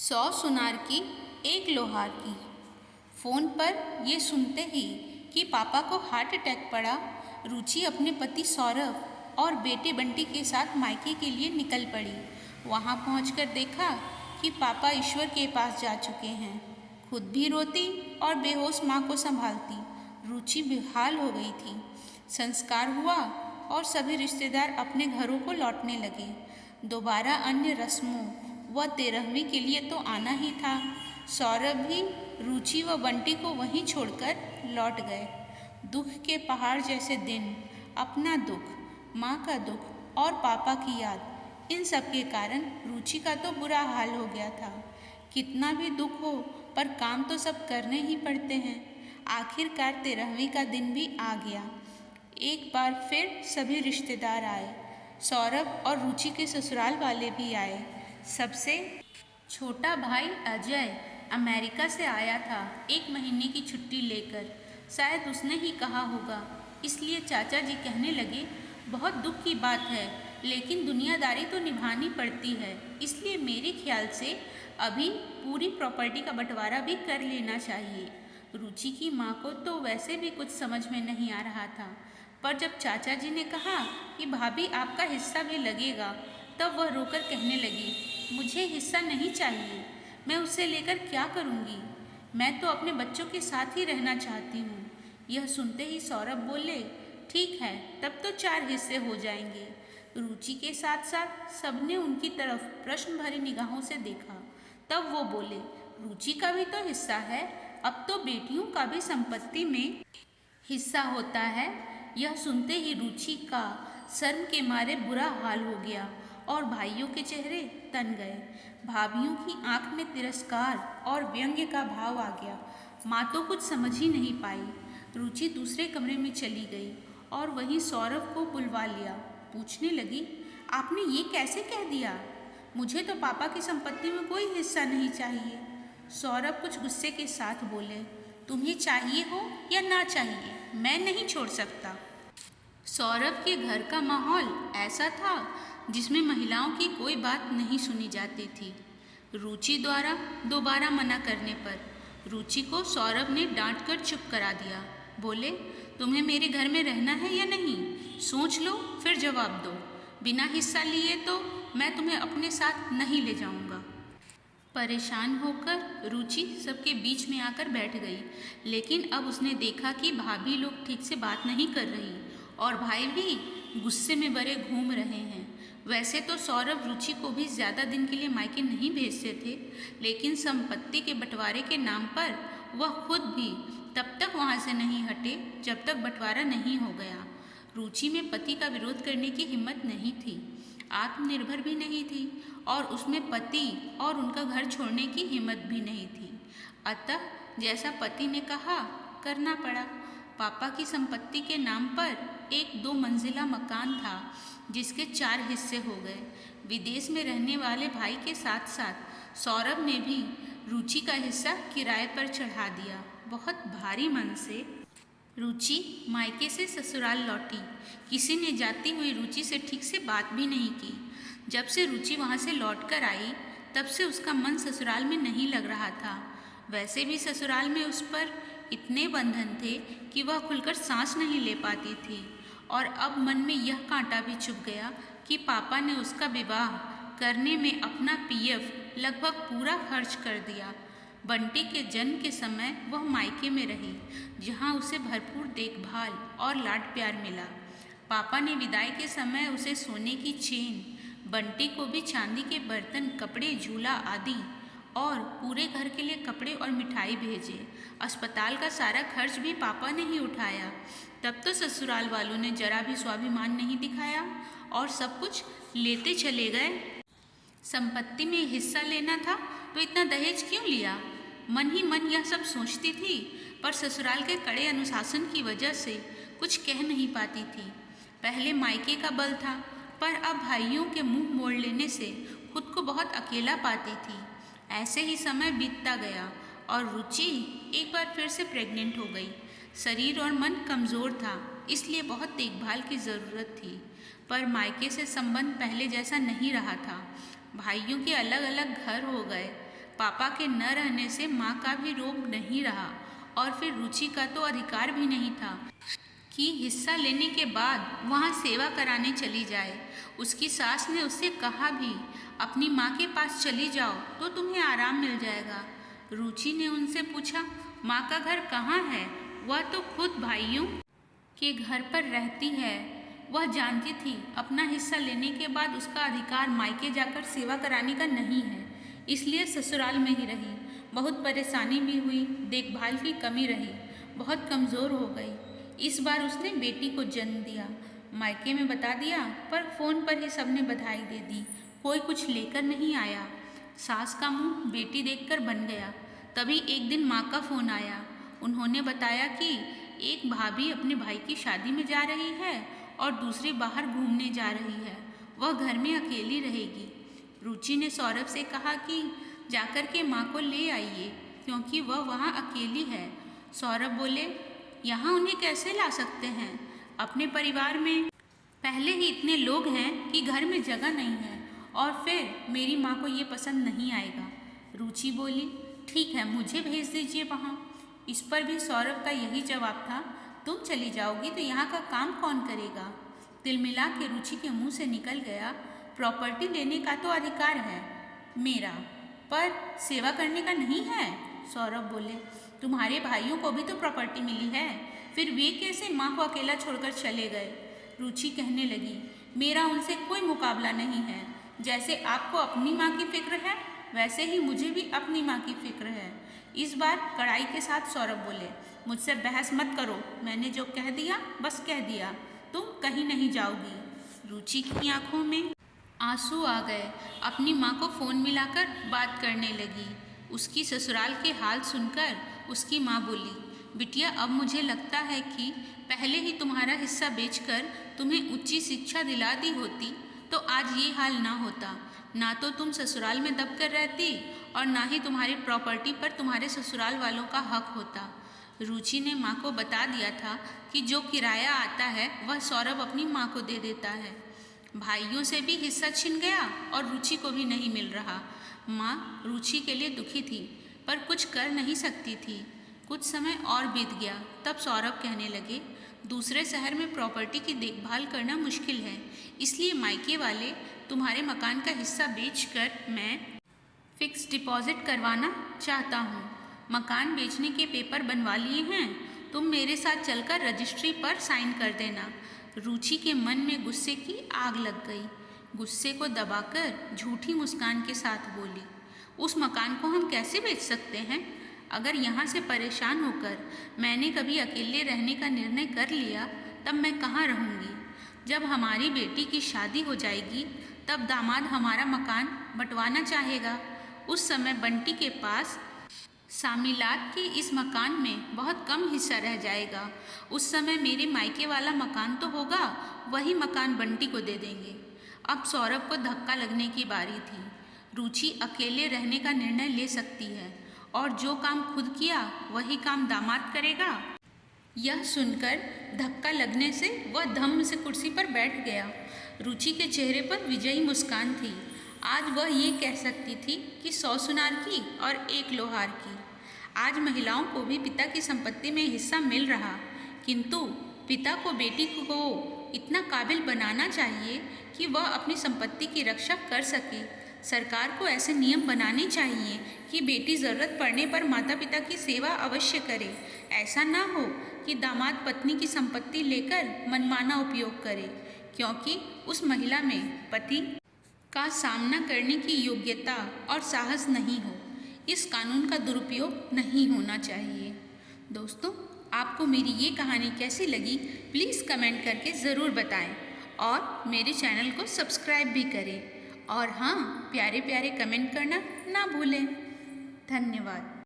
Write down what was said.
100 सुनार की एक लोहार की। फ़ोन पर ये सुनते ही कि पापा को हार्ट अटैक पड़ा, रुचि अपने पति सौरभ और बेटे बंटी के साथ मायके के लिए निकल पड़ी। वहाँ पहुँचकर देखा कि पापा ईश्वर के पास जा चुके हैं। खुद भी रोती और बेहोश माँ को संभालती रुचि बेहाल हो गई थी। संस्कार हुआ और सभी रिश्तेदार अपने घरों को लौटने लगे। दोबारा अन्य रस्मों व 13वीं के लिए तो आना ही था। सौरभ भी रुचि व बंटी को वहीं छोड़कर लौट गए। दुख के पहाड़ जैसे दिन, अपना दुख, माँ का दुख और पापा की याद, इन सब के कारण रुचि का तो बुरा हाल हो गया था। कितना भी दुख हो पर काम तो सब करने ही पड़ते हैं। आखिरकार 13वीं का दिन भी आ गया। एक बार फिर सभी रिश्तेदार आए। सौरभ और रुचि के ससुराल वाले भी आए। सबसे छोटा भाई अजय अमेरिका से आया था 1 महीने की छुट्टी लेकर। शायद उसने ही कहा होगा, इसलिए चाचा जी कहने लगे, बहुत दुख की बात है, लेकिन दुनियादारी तो निभानी पड़ती है, इसलिए मेरे ख्याल से अभी पूरी प्रॉपर्टी का बंटवारा भी कर लेना चाहिए। रुचि की माँ को तो वैसे भी कुछ समझ में नहीं आ रहा था, पर जब चाचा जी ने कहा कि भाभी आपका हिस्सा भी लगेगा, तब वह रोकर कहने लगी, मुझे हिस्सा नहीं चाहिए, मैं उसे लेकर क्या करूँगी? मैं तो अपने बच्चों के साथ ही रहना चाहती हूँ। यह सुनते ही सौरभ बोले, ठीक है, तब तो 4 हिस्से हो जाएंगे। रुचि के साथ साथ सबने उनकी तरफ प्रश्न भरी निगाहों से देखा। तब वो बोले, रुचि का भी तो हिस्सा है, अब तो बेटियों का भी संपत्ति में हिस्सा होता है। यह सुनते ही रुचि का शर्म के मारे बुरा हाल हो गया और भाइयों के चेहरे तन गए। भाभियों की आंख में तिरस्कार और व्यंग्य का भाव आ गया। माँ तो कुछ समझ ही नहीं पाई। रुचि दूसरे कमरे में चली गई और वहीं सौरभ को बुलवा लिया। पूछने लगी, आपने ये कैसे कह दिया? मुझे तो पापा की संपत्ति में कोई हिस्सा नहीं चाहिए। सौरभ कुछ गुस्से के साथ बोले, तुम्हें चाहिए हो या ना चाहिए, मैं नहीं छोड़ सकता। सौरभ के घर का माहौल ऐसा था जिसमें महिलाओं की कोई बात नहीं सुनी जाती थी। रुचि द्वारा दोबारा मना करने पर रुचि को सौरभ ने डांट कर चुप करा दिया। बोले, तुम्हें मेरे घर में रहना है या नहीं, सोच लो फिर जवाब दो। बिना हिस्सा लिए तो मैं तुम्हें अपने साथ नहीं ले जाऊंगा। परेशान होकर रुचि सबके बीच में आकर बैठ गई, लेकिन अब उसने देखा कि भाभी लोग ठीक से बात नहीं कर रही और भाई भी गुस्से में भरे घूम रहे हैं। वैसे तो सौरभ रुचि को भी ज़्यादा दिन के लिए मायके नहीं भेजते थे, लेकिन संपत्ति के बंटवारे के नाम पर वह खुद भी तब तक वहाँ से नहीं हटे जब तक बंटवारा नहीं हो गया। रुचि में पति का विरोध करने की हिम्मत नहीं थी, आत्मनिर्भर भी नहीं थी और उसमें पति और उनका घर छोड़ने की हिम्मत भी नहीं थी। अतः जैसा पति ने कहा करना पड़ा। पापा की संपत्ति के नाम पर एक 2 मंजिला मकान था जिसके 4 हिस्से हो गए। विदेश में रहने वाले भाई के साथ साथ सौरभ ने भी रुचि का हिस्सा किराए पर चढ़ा दिया। बहुत भारी मन से रुचि मायके से ससुराल लौटी। किसी ने जाती हुई रुचि से ठीक से बात भी नहीं की। जब से रुचि वहाँ से लौट कर आई, तब से उसका मन ससुराल में नहीं लग रहा था। वैसे भी ससुराल में उस पर इतने बंधन थे कि वह खुलकर सांस नहीं ले पाती थी। और अब मन में यह कांटा भी चुभ गया कि पापा ने उसका विवाह करने में अपना पीएफ लगभग पूरा खर्च कर दिया। बंटी के जन्म के समय वह मायके में रही, जहां उसे भरपूर देखभाल और लाड प्यार मिला। पापा ने विदाई के समय उसे सोने की चेन, बंटी को भी चांदी के बर्तन, कपड़े, झूला आदि और पूरे घर के लिए कपड़े और मिठाई भेजे। अस्पताल का सारा खर्च भी पापा ने ही उठाया। तब तो ससुराल वालों ने जरा भी स्वाभिमान नहीं दिखाया और सब कुछ लेते चले गए। संपत्ति में हिस्सा लेना था तो इतना दहेज क्यों लिया? मन ही मन यह सब सोचती थी, पर ससुराल के कड़े अनुशासन की वजह से कुछ कह नहीं पाती थी। पहले मायके का बल था, पर अब भाइयों के मुंह मोड़ लेने से खुद को बहुत अकेला पाती थी। ऐसे ही समय बीतता गया और रुचि एक बार फिर से प्रेग्नेंट हो गई। शरीर और मन कमज़ोर था, इसलिए बहुत देखभाल की ज़रूरत थी, पर मायके से संबंध पहले जैसा नहीं रहा था। भाइयों के अलग अलग घर हो गए पापा के न रहने से माँ का भी रोब नहीं रहा और फिर रुचि का तो अधिकार भी नहीं था कि हिस्सा लेने के बाद वहाँ सेवा कराने चली जाए। उसकी सास ने उससे कहा भी, अपनी माँ के पास चली जाओ तो तुम्हें आराम मिल जाएगा। रुचि ने उनसे पूछा, माँ का घर कहाँ है? वह तो खुद भाइयों के घर पर रहती है। वह जानती थी अपना हिस्सा लेने के बाद उसका अधिकार मायके जाकर सेवा कराने का नहीं है, इसलिए ससुराल में ही रही। बहुत परेशानी भी हुई, देखभाल की कमी रही, बहुत कमज़ोर हो गई। इस बार उसने बेटी को जन्म दिया। मायके में बता दिया, पर फ़ोन पर ही सबने बधाई दे दी, कोई कुछ लेकर नहीं आया। सास का मुंह बेटी देखकर बन गया। तभी एक दिन माँ का फ़ोन आया। उन्होंने बताया कि एक भाभी अपने भाई की शादी में जा रही है और दूसरी बाहर घूमने जा रही है। वह घर में अकेली रहेगी। रुचि ने सौरभ से कहा कि जाकर के माँ को ले आइए, क्योंकि वह वहाँ अकेली है। सौरभ बोले, यहाँ उन्हें कैसे ला सकते हैं? अपने परिवार में पहले ही इतने लोग हैं कि घर में जगह नहीं है, और फिर मेरी माँ को ये पसंद नहीं आएगा। रुचि बोली, ठीक है, मुझे भेज दीजिए वहाँ। इस पर भी सौरभ का यही जवाब था, तुम चली जाओगी तो यहाँ का काम कौन करेगा? तिलमिला के रुचि के मुंह से निकल गया, प्रॉपर्टी लेने का तो अधिकार है मेरा, पर सेवा करने का नहीं है। सौरभ बोले, तुम्हारे भाइयों को भी तो प्रॉपर्टी मिली है, फिर वे कैसे माँ को अकेला छोड़कर चले गए? रुचि कहने लगी, मेरा उनसे कोई मुकाबला नहीं है। जैसे आपको अपनी माँ की फिक्र है, वैसे ही मुझे भी अपनी माँ की फिक्र है। इस बार कड़ाई के साथ सौरभ बोले, मुझसे बहस मत करो, मैंने जो कह दिया बस कह दिया, तुम कहीं नहीं जाओगी। रुचि की आंखों में आंसू आ गए। अपनी माँ को फ़ोन मिलाकर बात करने लगी। उसकी ससुराल के हाल सुनकर उसकी माँ बोली, बिटिया, अब मुझे लगता है कि पहले ही तुम्हारा हिस्सा बेचकर तुम्हें ऊंची शिक्षा दिला दी होती तो आज ये हाल ना होता। ना तो तुम ससुराल में दब कर रहती और ना ही तुम्हारी प्रॉपर्टी पर तुम्हारे ससुराल वालों का हक होता। रुचि ने माँ को बता दिया था कि जो किराया आता है वह सौरभ अपनी माँ को दे देता है। भाइयों से भी हिस्सा छिन गया और रुचि को भी नहीं मिल रहा। माँ रुचि के लिए दुखी थी, पर कुछ कर नहीं सकती थी। कुछ समय और बीत गया, तब सौरभ कहने लगे, दूसरे शहर में प्रॉपर्टी की देखभाल करना मुश्किल है, इसलिए मायके वाले तुम्हारे मकान का हिस्सा बेचकर मैं फिक्स डिपॉजिट करवाना चाहता हूँ। मकान बेचने के पेपर बनवा लिए हैं, तुम मेरे साथ चलकर रजिस्ट्री पर साइन कर देना। रुचि के मन में गुस्से की आग लग गई। गुस्से को दबाकर झूठी मुस्कान के साथ बोली, उस मकान को हम कैसे बेच सकते हैं? अगर यहाँ से परेशान होकर मैंने कभी अकेले रहने का निर्णय कर लिया, तब मैं कहाँ रहूँगी? जब हमारी बेटी की शादी हो जाएगी, तब दामाद हमारा मकान बंटवाना चाहेगा। उस समय बंटी के पास शामिलात के इस मकान में बहुत कम हिस्सा रह जाएगा। उस समय मेरे मायके वाला मकान तो होगा, वही मकान बंटी को दे देंगे। अब सौरभ को धक्का लगने की बारी थी। रुचि अकेले रहने का निर्णय ले सकती है और जो काम खुद किया वही काम दामाद करेगा। यह सुनकर धक्का लगने से वह धम्म से कुर्सी पर बैठ गया। रुचि के चेहरे पर विजयी मुस्कान थी। आज वह ये कह सकती थी कि 100 सुनार की और 1 लोहार की। आज महिलाओं को भी पिता की संपत्ति में हिस्सा मिल रहा, किंतु पिता को बेटी को इतना काबिल बनाना चाहिए कि वह अपनी संपत्ति की रक्षा कर सके। सरकार को ऐसे नियम बनाने चाहिए कि बेटी ज़रूरत पड़ने पर माता पिता की सेवा अवश्य करे। ऐसा ना हो कि दामाद पत्नी की संपत्ति लेकर मनमाना उपयोग करे, क्योंकि उस महिला में पति का सामना करने की योग्यता और साहस नहीं हो। इस कानून का दुरुपयोग नहीं होना चाहिए। दोस्तों, आपको मेरी ये कहानी कैसी लगी, प्लीज़ कमेंट करके ज़रूर बताएं और मेरे चैनल को सब्सक्राइब भी करें। और हाँ, प्यारे प्यारे कमेंट करना ना भूलें। धन्यवाद।